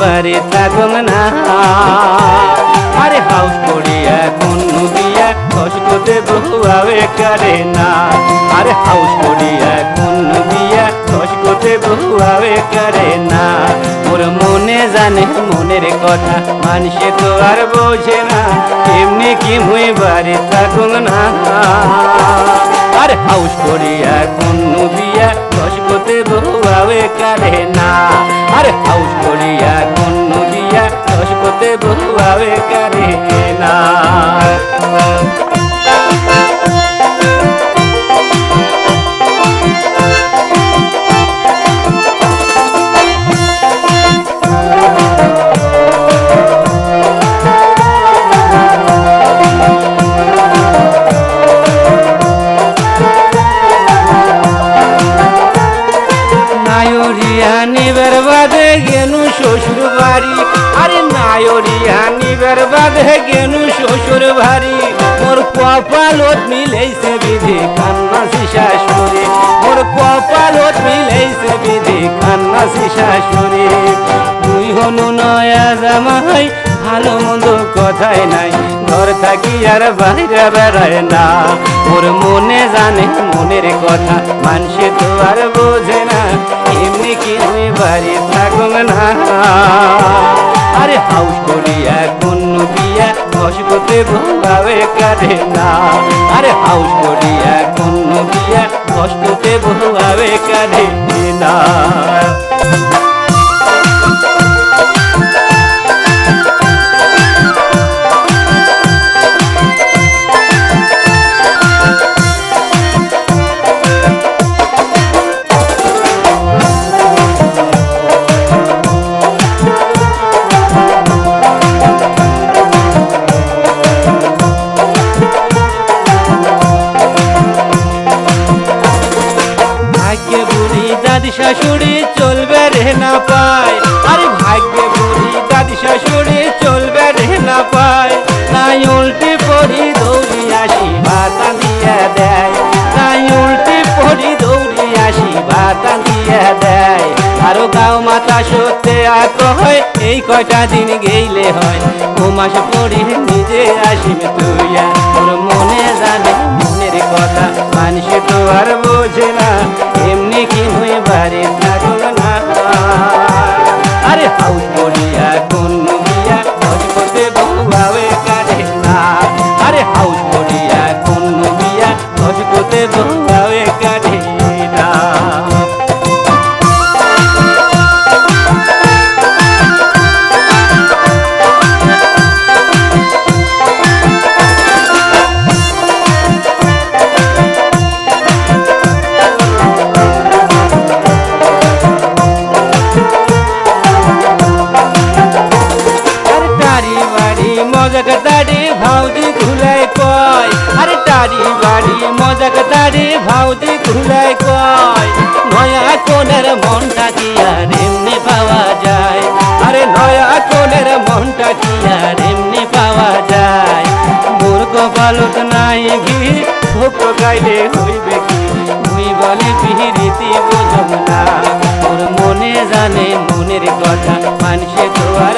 বাড়ি থাকুক না। আরে হাউস করিয়া কোন বিয়া কষ্টতে বহুয়াবে কারে না। আরে হাউস করিয়া কোন বিয়া কষ্টতে বহুয়াবে কারে না। ওর মনে জানে মনের কথা মানুষে তো আর বোঝে না, এমনি কি মুই বাড়ি থাকুক না। আর হাউস করিয়া কোন বিয়া কষ্টতে বহুয়াবে কারে না। আর হাউস করিয়া কোন বিয়া কষ্টতে বহুয়াবে কারে না। নিবার বাদে গেনু শ্বশুর বাড়ি। আরে নায়রিয়া নিবার বাদে গেনু শ্বশুর বাড়ি। মোর কপালত মিলেছে বিধি কান্নাসি শাশুড়ি। মোর কপালত মিলেছে বিধি কান্নাসি শাশুড়ি। তুই হনু নয়া জামাই ভালো মন্দ কথাই নাই, ঘর থাকি আর বাইরে বেড়ায় না। ওর মনে জানে মনের কথা মানুষে তো আর বোঝে না, এমনি কি আমি বাড়ি থাকুক না। আরে হাউস করিয়া কোন বিয়া কষ্টতে বহুয়াবে কারে না। আরে হাউস করিয়া কোন বিয়া কষ্টতে বহুয়াবে কারে না। দাদি শাশুড়ি চলবে রে না পায়। আরে ভাগ্যে বুড়ি দাদি শাশুড়ি চলবে রে না পায়। নাই উল্টি পড়ি দৌড়ি আসি ভাতা দিয়ে দেয়। নাই উল্টি পড়ি দৌড়ি আসি ভাতা দিয়ে দেয়। আরো গাও মাতা সত্যি আত হয়, এই কয়টা দিন গেইলে হয়। ও মাস পড়ি নিজে আসিম তুইয়া। তোর মনে জানে মনের কথা মানুষে তো আর বোঝে না, এমনি কি মুই বাড়ি থাকুক না। আরে হাউস করিয়া কোন বিয়া কষ্টতে বহুয়াবে কারে না। আরে হাউস করিয়া কোন বিয়া কষ্টতে বহুয়াবে কারে না। মজাক দাড়ি ভাউজি ঘুলাই কয়। আরে টারি বাড়ি মজাক দাড়ি ভাউজি ঘুলাই কয়। নয়া কোনের মনটা কি আর এমনি পাওয়া যায়। আরে নয়া কোনের মনটা কি আর এমনি পাওয়া যায়। মোর কপালত নাই ঘি ভোগ গাইলে হইবে কি, মুই বলে পিহিরিতি বুঝব না। ওর মনে জানে মনের কথা মানুষে তো আর